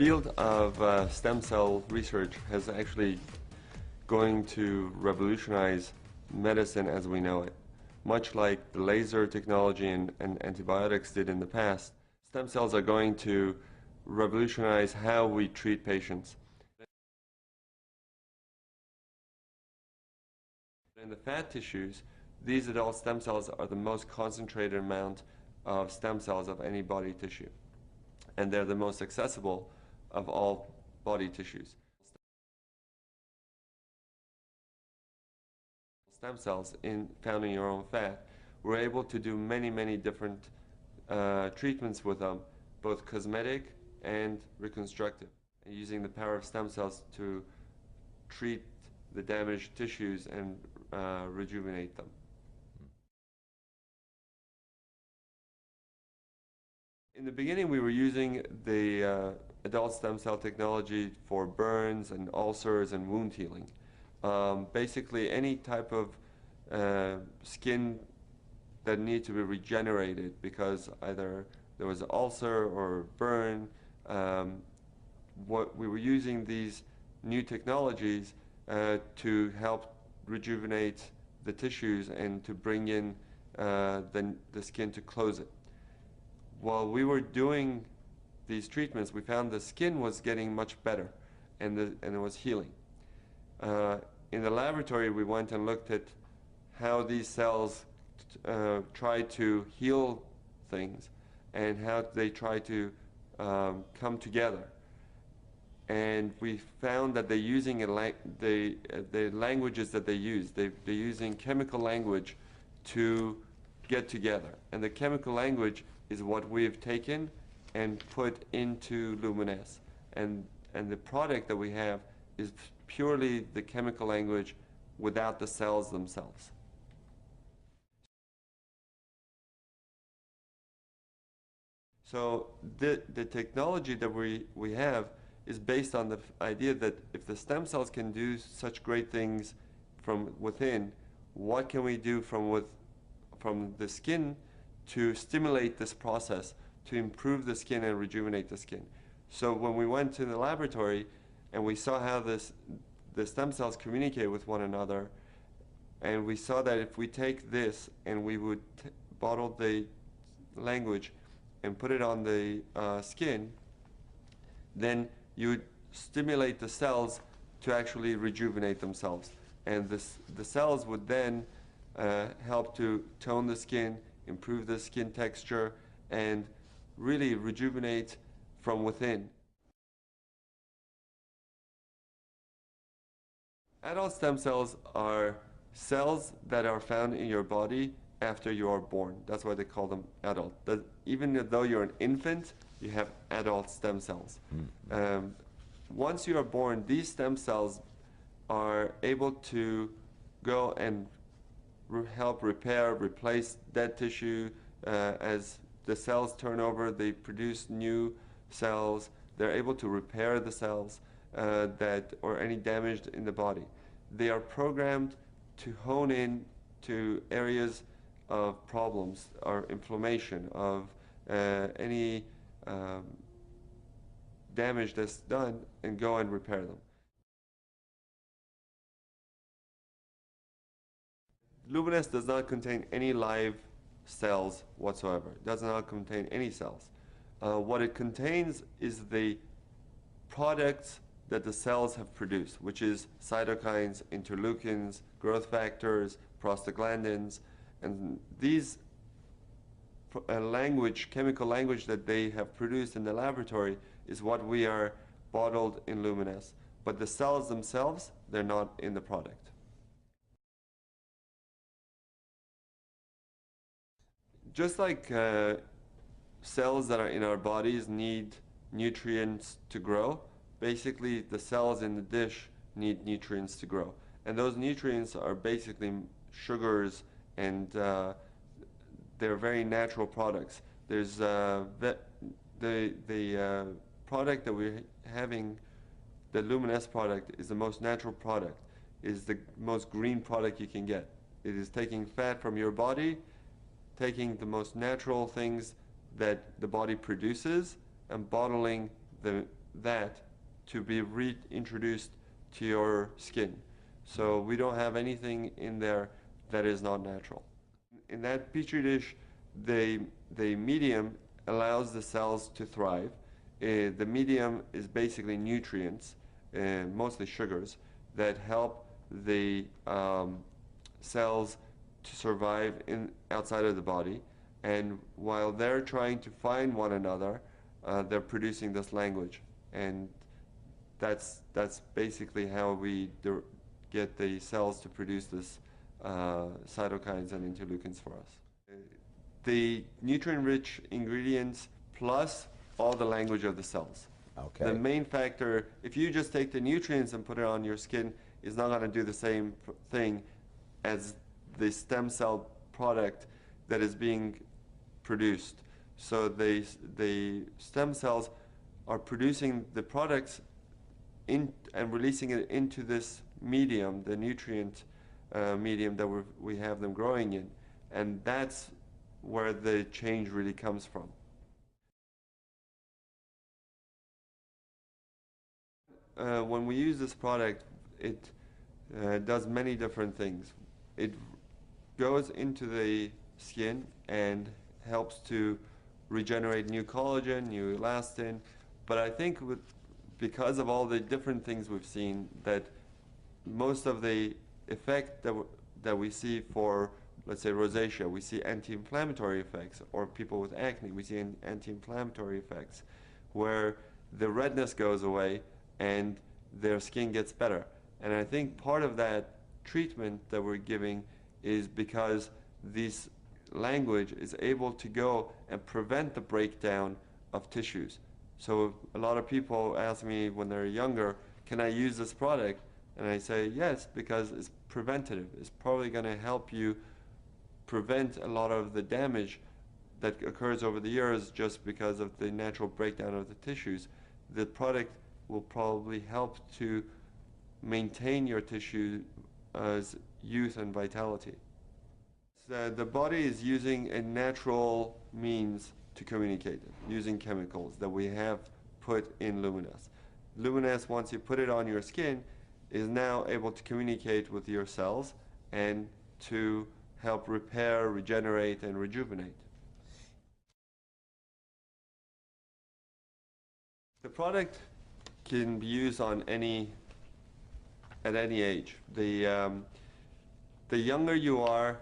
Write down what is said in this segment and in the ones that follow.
field of stem cell research has actually going to revolutionize medicine as we know it. Much like the laser technology and antibiotics did in the past, stem cells are going to revolutionize how we treat patients. In the fat tissues, these adult stem cells are the most concentrated amount of stem cells of any body tissue, and they're the most accessible of all body tissues. Stem cells found in your own fat, we're able to do many different treatments with them, both cosmetic and reconstructive, and using the power of stem cells to treat the damaged tissues and rejuvenate them. In the beginning, we were using the adult stem cell technology for burns and ulcers and wound healing. Basically, any type of skin that needs to be regenerated because either there was an ulcer or burn. What we were using these new technologies to help rejuvenate the tissues and to bring in the skin to close it. While we were doing these treatments, we found the skin was getting much better and it was healing. In the laboratory, we went and looked at how these cells try to heal things and how they try to come together. And we found that they're using the languages that they use. They're using chemical language to get together. And the chemical language is what we've taken and put into Luminesce. And the product that we have is purely the chemical language without the cells themselves. So the technology that we have is based on the idea that if the stem cells can do such great things from within, what can we do from the skin to stimulate this process, to improve the skin and rejuvenate the skin? So when we went to the laboratory and we saw how the stem cells communicate with one another, and we saw that if we take this and we would bottle the language and put it on the skin, then you would stimulate the cells to actually rejuvenate themselves. And the cells would then help to tone the skin, improve the skin texture, and really rejuvenate from within. Adult stem cells are cells that are found in your body after you are born. That's why they call them adult. Even though you're an infant, you have adult stem cells. Once you are born, these stem cells are able to go and help repair, replace dead tissue. As the cells turn over, they produce new cells. They're able to repair the cells or any damage in the body. They are programmed to hone in to areas of problems or inflammation, of any damage that's done, and go and repair them. Luminesce does not contain any live cells whatsoever. It does not contain any cells. What it contains is the products that the cells have produced, which is cytokines, interleukins, growth factors, prostaglandins, and these chemical language that they have produced in the laboratory is what we are bottled in Luminesce. But the cells themselves, they're not in the product. Just like cells that are in our bodies need nutrients to grow, basically the cells in the dish need nutrients to grow. And those nutrients are basically sugars, and they're very natural products. There's the product that we're having, the Luminesce product, is the most natural product, is the most green product you can get. It is taking fat from your body, taking the most natural things that the body produces, and bottling that to be reintroduced to your skin. So we don't have anything in there that is not natural. In that petri dish, the medium allows the cells to thrive. The medium is basically nutrients, mostly sugars, that help the cells to survive outside of the body. And while they're trying to find one another, they're producing this language. And that's basically how we get the cells to produce this cytokines and interleukins for us. The nutrient-rich ingredients plus all the language of the cells. Okay. The main factor, if you just take the nutrients and put it on your skin, is not going to do the same thing as the stem cell product that is being produced. So the stem cells are producing the products and releasing it into this medium, the nutrient medium that we have them growing in. And that's where the change really comes from. When we use this product, it does many different things. It goes into the skin and helps to regenerate new collagen, new elastin. But I think because of all the different things we've seen, that most of the effect that we see for, let's say, rosacea, we see anti-inflammatory effects, or people with acne, we see anti-inflammatory effects, where the redness goes away and their skin gets better. And I think part of that treatment that we're giving is because this language is able to go and prevent the breakdown of tissues. So a lot of people ask me when they're younger, can I use this product? And I say yes, because it's preventative. It's probably going to help you prevent a lot of the damage that occurs over the years just because of the natural breakdown of the tissues. The product will probably help to maintain your tissue's youth and vitality. So the body is using a natural means to communicate it, using chemicals that we have put in Luminesce. Luminesce, once you put it on your skin, is now able to communicate with your cells and to help repair, regenerate, and rejuvenate. The product can be used on at any age. The younger you are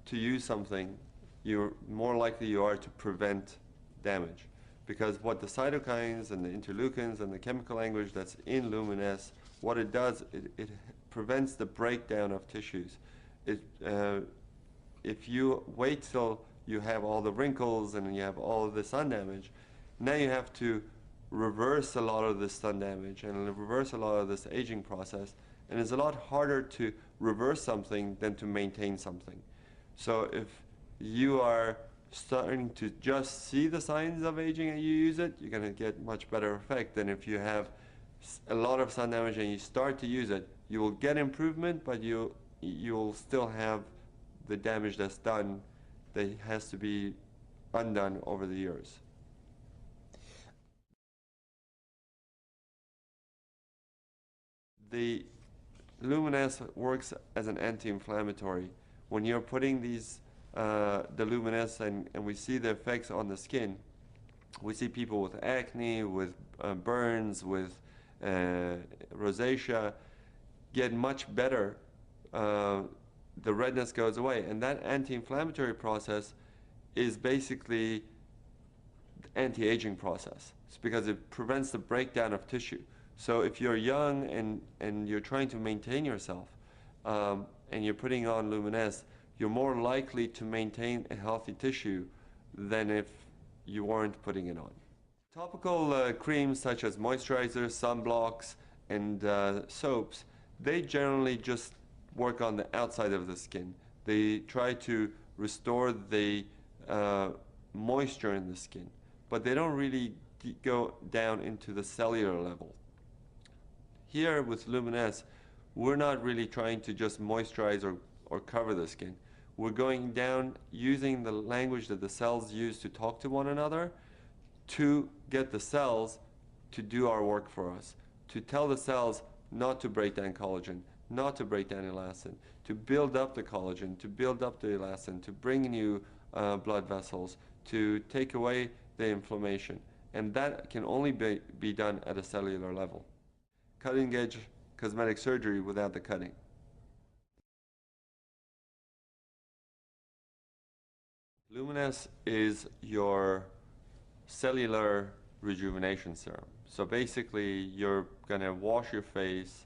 to use something, you're more likely you are to prevent damage. Because what the cytokines and the interleukins and the chemical language that's in Luminesce, what it does, it prevents the breakdown of tissues. If you wait till you have all the wrinkles and you have all of the sun damage, now you have to reverse a lot of this sun damage and reverse a lot of this aging process. And it's a lot harder to reverse something than to maintain something. So if you are starting to just see the signs of aging and you use it, you're going to get much better effect than if you have a lot of sun damage and you start to use it. You will get improvement, but you'll still have the damage that's done that has to be undone over the years. The Luminesce works as an anti-inflammatory. When you're putting these the Luminesce and we see the effects on the skin, we see people with acne, with burns, with rosacea get much better. The redness goes away, and that anti-inflammatory process is basically the anti-aging process. It's because it prevents the breakdown of tissue. So if you're young and you're trying to maintain yourself and you're putting on Luminesce, you're more likely to maintain a healthy tissue than if you weren't putting it on. Topical creams such as moisturizers, sunblocks, and soaps, they generally just work on the outside of the skin. They try to restore the moisture in the skin, but they don't really go down into the cellular level. Here with Luminesce, we're not really trying to just moisturize or cover the skin. We're going down using the language that the cells use to talk to one another to get the cells to do our work for us, to tell the cells not to break down collagen, not to break down elastin, to build up the collagen, to build up the elastin, to bring new blood vessels, to take away the inflammation. And that can only be done at a cellular level. Cutting edge cosmetic surgery without the cutting. Luminesce is your cellular rejuvenation serum. So basically, you're gonna wash your face,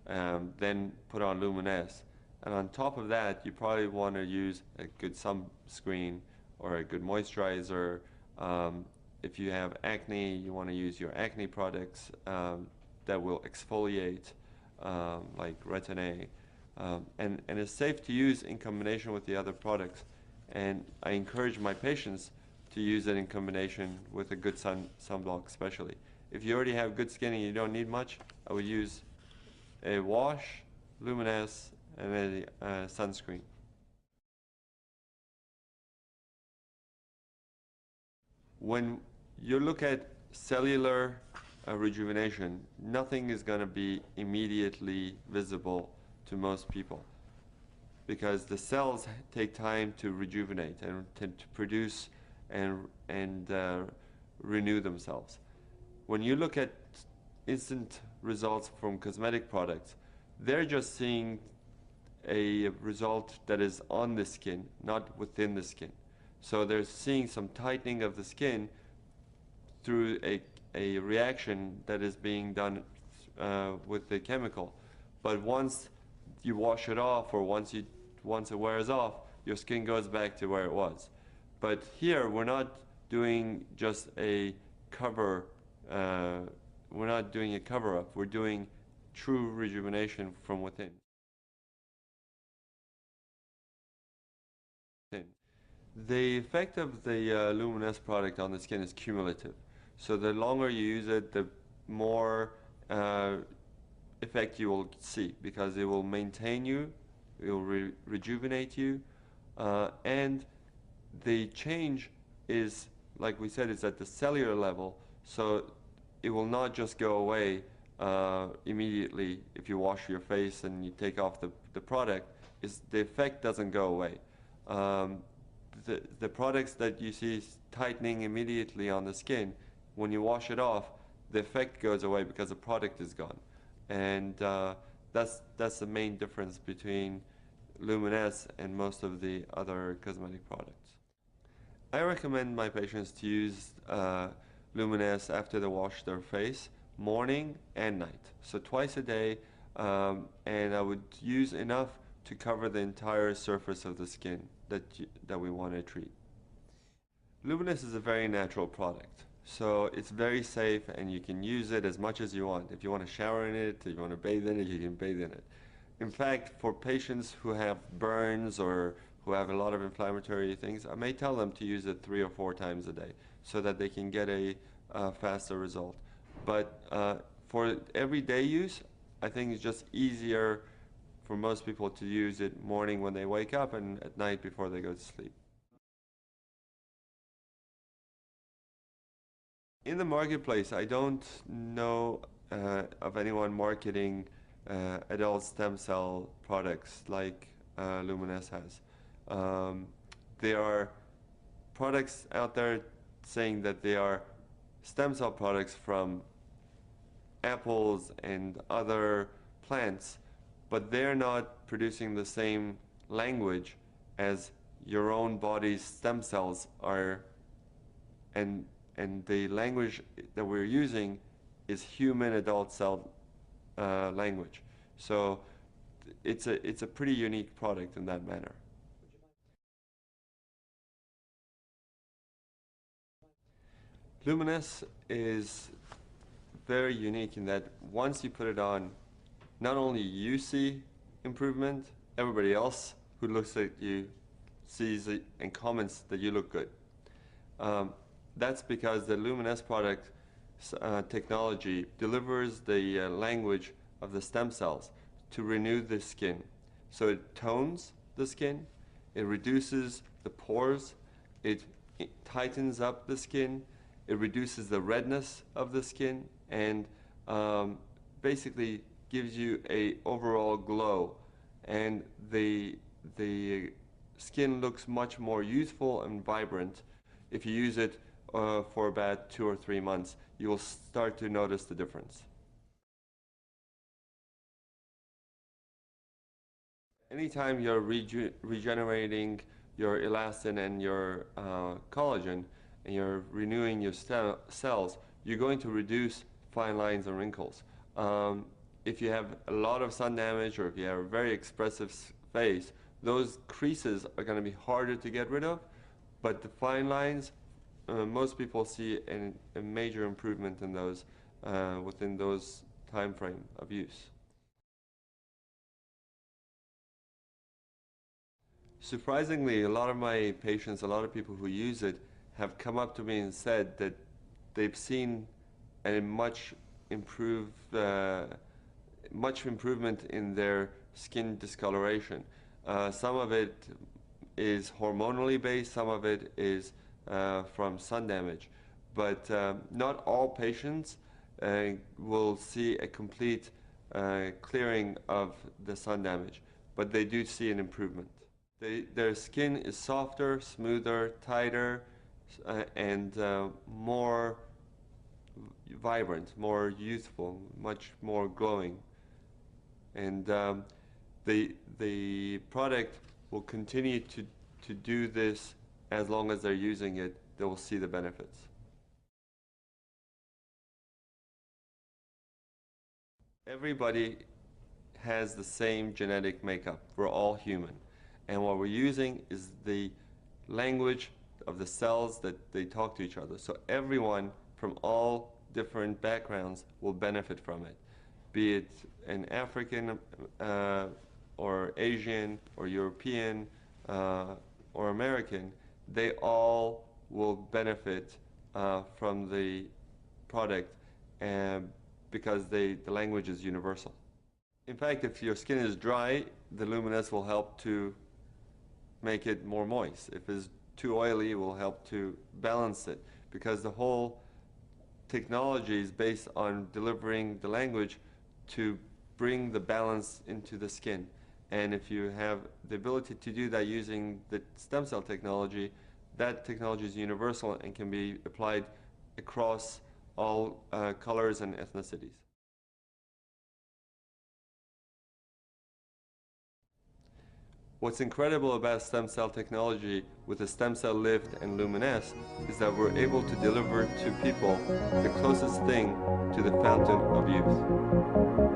then put on Luminesce. And on top of that, you probably want to use a good sunscreen or a good moisturizer. If you have acne, you want to use your acne products that will exfoliate, like Retin-A. And it's safe to use in combination with the other products. And I encourage my patients to use it in combination with a good sunblock especially. If you already have good skin and you don't need much, I would use a wash, Luminesce, and a sunscreen. When you look at cellular rejuvenation, nothing is going to be immediately visible to most people, because the cells take time to rejuvenate and to produce and renew themselves. When you look at instant results from cosmetic products, they're just seeing a result that is on the skin, not within the skin. So they're seeing some tightening of the skin through a reaction that is being done with the chemical. But once you wash it off, or once it wears off, your skin goes back to where it was. But here, we're not doing just a cover, we're not doing a cover-up, we're doing true rejuvenation from within. The effect of the Luminesce product on the skin is cumulative. So the longer you use it, the more effect you will see, because it will maintain you, it will rejuvenate you, and the change is, like we said, is at the cellular level, so it will not just go away immediately if you wash your face and you take off the product. The effect doesn't go away. The products that you see tightening immediately on the skin, when you wash it off, the effect goes away because the product is gone. And that's the main difference between Luminesce and most of the other cosmetic products. I recommend my patients to use Luminesce after they wash their face, morning and night. So twice a day, and I would use enough to cover the entire surface of the skin that we want to treat. Luminesce is a very natural product, so it's very safe and you can use it as much as you want. If you want to shower in it, if you want to bathe in it, you can bathe in it. In fact, for patients who have burns or who have a lot of inflammatory things, I may tell them to use it 3 or 4 times a day so that they can get a faster result. But for everyday use, I think it's just easier for most people to use it morning when they wake up and at night before they go to sleep. In the marketplace, I don't know of anyone marketing adult stem cell products like Luminesce has. There are products out there saying that they are stem cell products from apples and other plants, but they're not producing the same language as your own body's stem cells are, and the language that we're using is human adult cell language. So it's a pretty unique product in that manner. Luminesce is very unique in that once you put it on, not only you see improvement, everybody else who looks at you sees it and comments that you look good. That's because the Luminesce product technology delivers the language of the stem cells to renew the skin. So it tones the skin, it reduces the pores, it tightens up the skin, it reduces the redness of the skin, and basically gives you a overall glow, and the skin looks much more youthful and vibrant. If you use it for about 2 or 3 months, you will start to notice the difference. Anytime you're regenerating your elastin and your collagen, and you're renewing your cells, you're going to reduce fine lines and wrinkles. If you have a lot of sun damage, or if you have a very expressive face, those creases are going to be harder to get rid of, but the fine lines, most people see a major improvement in those within those time frame of use. Surprisingly, a lot of my patients, a lot of people who use it, have come up to me and said that they've seen a much improvement in their skin discoloration. Some of it is hormonally based, some of it is from sun damage, but not all patients will see a complete clearing of the sun damage, but they do see an improvement. Their skin is softer, smoother, tighter, and more vibrant, more youthful, much more glowing. And the product will continue to do this as long as they're using it. They will see the benefits. Everybody has the same genetic makeup. We're all human. And what we're using is the language of the cells that they talk to each other. So everyone from all different backgrounds will benefit from it, be it an African or Asian or European or American. They all will benefit from the product because the language is universal. In fact, if your skin is dry, the Luminesce will help to make it more moist. If it's too oily, it will help to balance it, because the whole technology is based on delivering the language to bring the balance into the skin. And if you have the ability to do that using the stem cell technology, that technology is universal and can be applied across all colors and ethnicities. What's incredible about stem cell technology with the stem cell lift and Luminesce is that we're able to deliver to people the closest thing to the fountain of youth.